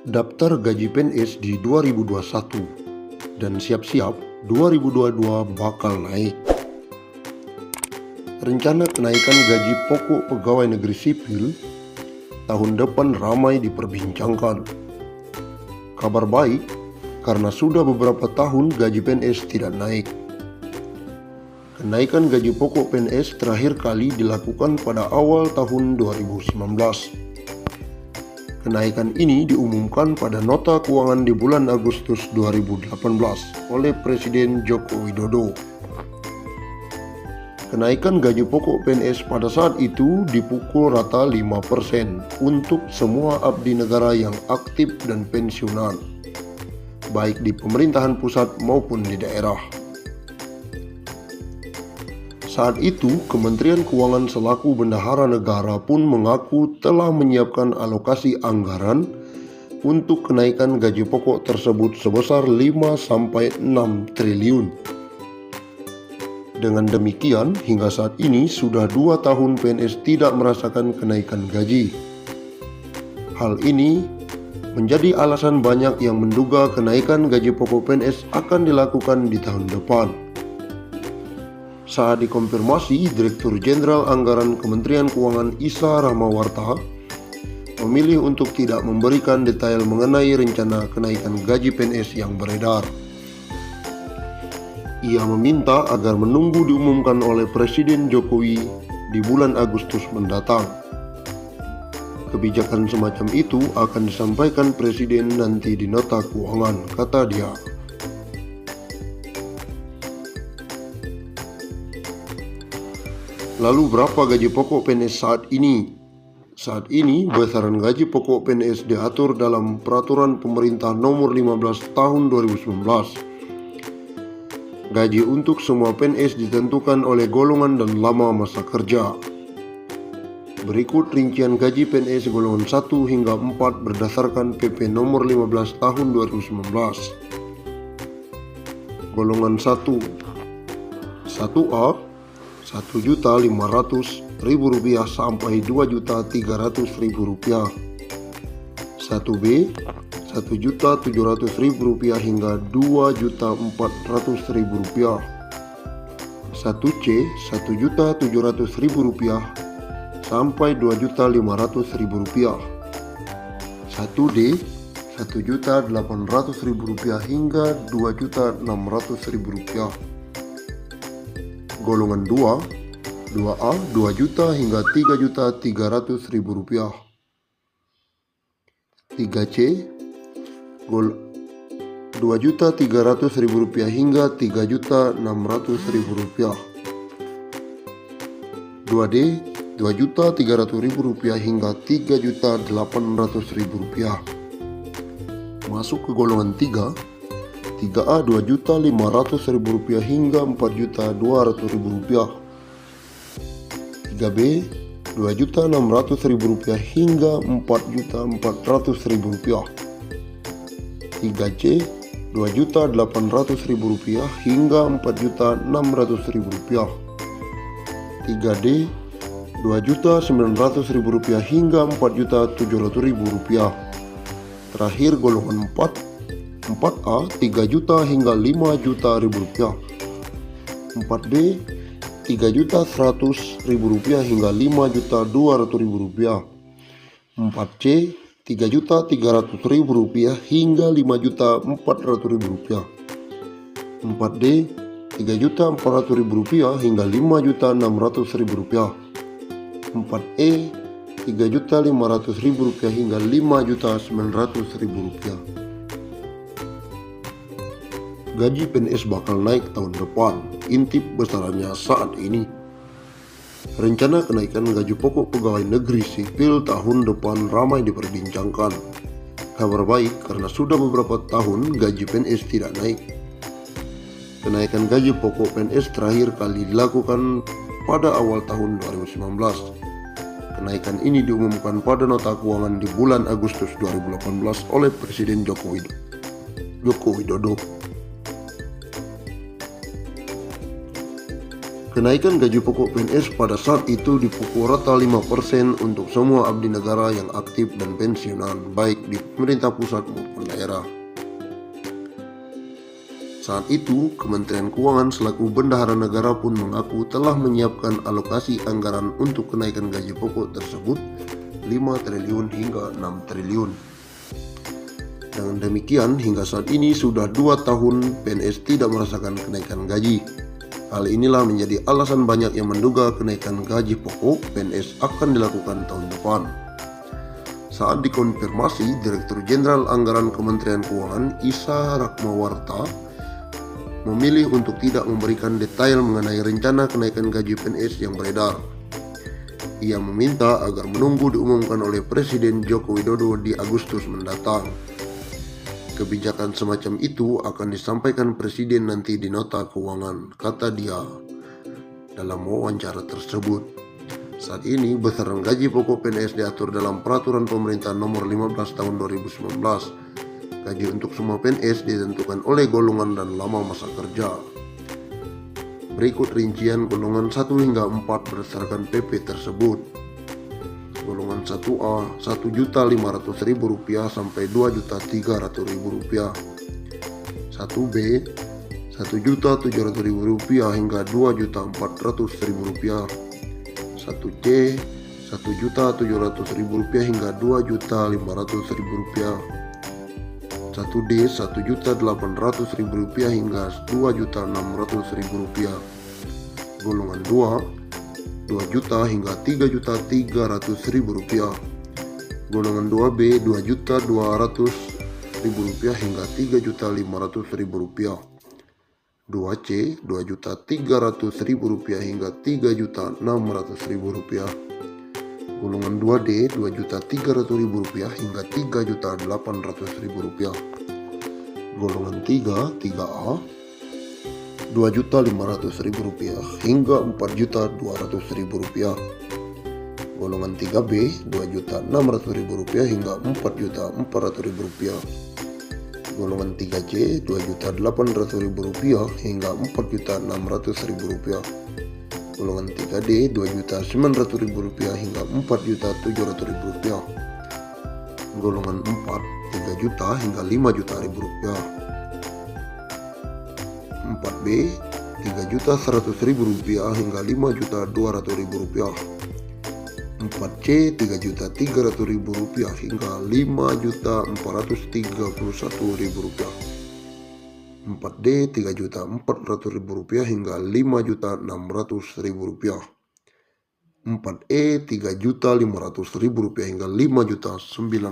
daftar gaji PNS di 2021 dan siap-siap 2022 bakal naik. Rencana kenaikan gaji pokok pegawai negeri sipil tahun depan ramai diperbincangkan. Kabar baik karena sudah beberapa tahun gaji PNS tidak naik. Kenaikan gaji pokok PNS terakhir kali dilakukan pada awal tahun 2019. Kenaikan ini diumumkan pada nota keuangan di bulan Agustus 2018 oleh Presiden Joko Widodo. Kenaikan gaji pokok PNS pada saat itu dipukul rata 5% untuk semua abdi negara yang aktif dan pensiunan, baik di pemerintahan pusat maupun di daerah. Saat itu, Kementerian Keuangan selaku bendahara negara pun mengaku telah menyiapkan alokasi anggaran untuk kenaikan gaji pokok tersebut sebesar 5-6 triliun. Dengan demikian, hingga saat ini sudah 2 tahun PNS tidak merasakan kenaikan gaji. Hal ini menjadi alasan banyak yang menduga kenaikan gaji pokok PNS akan dilakukan di tahun depan. Saat dikonfirmasi, Direktur Jenderal Anggaran Kementerian Keuangan Isa Rahmawarta memilih untuk tidak memberikan detail mengenai rencana kenaikan gaji PNS yang beredar. Ia meminta agar menunggu diumumkan oleh Presiden Jokowi di bulan Agustus mendatang. Kebijakan semacam itu akan disampaikan Presiden nanti di nota keuangan, kata dia. Lalu berapa gaji pokok PNS saat ini? Saat ini besaran gaji pokok PNS diatur dalam Peraturan Pemerintah Nomor 15 Tahun 2019. Gaji untuk semua PNS ditentukan oleh golongan dan lama masa kerja. Berikut rincian gaji PNS golongan 1 hingga 4 berdasarkan PP Nomor 15 Tahun 2019. Golongan 1, 1A, Rp1.500.000 sampai Rp2.300.000. 1B, Rp1.700.000 hingga Rp2.400.000. 1C, Rp1.700.000 sampai Rp2.500.000. 1D, Rp1.800.000 hingga Rp2.600.000. Golongan 2, 2A, Rp2 juta hingga Rp3.300.000. 3C, Rp2.300.000 hingga Rp3.600.000. 2D, Rp2.300.000 hingga Rp3.800.000. Masuk ke golongan 3, 3A Rp2.500.000 hingga Rp4.200.000. 3B Rp2.600.000 hingga Rp4.400.000. 3C Rp2.800.000 hingga Rp4.600.000. 3D Rp2.900.000 hingga Rp4.700.000. Terakhir golongan 4, 4A Rp3 juta hingga Rp5 juta. 4D Rp3.100.000 hingga Rp5.200.000. 4C Rp3.300.000 hingga Rp5.400.000. 4D Rp3.400.000 hingga Rp5.600.000. 4E Rp3.500.000 hingga Rp5.900.000. Gaji PNS bakal naik tahun depan, intip besarannya saat ini. Rencana kenaikan gaji pokok pegawai negeri sipil tahun depan ramai diperbincangkan. Kabar baik karena sudah beberapa tahun gaji PNS tidak naik. Kenaikan gaji pokok PNS terakhir kali dilakukan pada awal tahun 2019. Kenaikan ini diumumkan pada nota keuangan di bulan Agustus 2018 oleh Presiden Joko Widodo. Kenaikan gaji pokok PNS pada saat itu dipukul rata 5% untuk semua abdi negara yang aktif dan pensiunan, baik di pemerintah pusat maupun daerah. Saat itu, Kementerian Keuangan selaku bendahara negara pun mengaku telah menyiapkan alokasi anggaran untuk kenaikan gaji pokok tersebut 5 triliun hingga 6 triliun. Dengan demikian, hingga saat ini sudah 2 tahun PNS tidak merasakan kenaikan gaji. Hal inilah menjadi alasan banyak yang menduga kenaikan gaji pokok PNS akan dilakukan tahun depan. Saat dikonfirmasi, Direktur Jenderal Anggaran Kementerian Keuangan Isa Rakmawarta memilih untuk tidak memberikan detail mengenai rencana kenaikan gaji PNS yang beredar. Ia meminta agar menunggu diumumkan oleh Presiden Joko Widodo di Agustus mendatang. Kebijakan semacam itu akan disampaikan Presiden nanti di nota keuangan, kata dia dalam wawancara tersebut. Saat ini besaran gaji pokok PNS diatur dalam Peraturan Pemerintah Nomor 15 Tahun 2019. Gaji untuk semua PNS ditentukan oleh golongan dan lama masa kerja. Berikut rincian golongan 1 hingga 4 berdasarkan PP tersebut. Golongan 1A Rp1.500.000 sampai Rp2.300.000. 1B Rp1.700.000 hingga Rp2.400.000. 1C Rp1.700.000 hingga Rp2.500.000. 1D Rp1.800.000 hingga Rp2.600.000. Golongan 2 2 juta hingga Rp3.300.000. Golongan 2B Rp2.200.000 hingga Rp3.500.000. 2C Rp2.300.000 hingga Rp3.600.000. Golongan 2D Rp2.300.000 hingga Rp3.800.000. Golongan 3A Rp2.500.000 hingga Rp4.200.000. Golongan 3B Rp2.600.000 hingga Rp4.400.000. Golongan 3C Rp2.800.000 hingga Rp4.600.000. Golongan 3D Rp2.900.000 hingga Rp4.700.000. Golongan 4 3 juta hingga Rp5.000.000. 4B Rp3.100.000 hingga Rp5.200.000. 4C Rp3.300.000 hingga Rp5.431.000. 4D Rp3.400.000 hingga Rp5.600.000. 4E Rp3.500.000 hingga Rp5.900.000.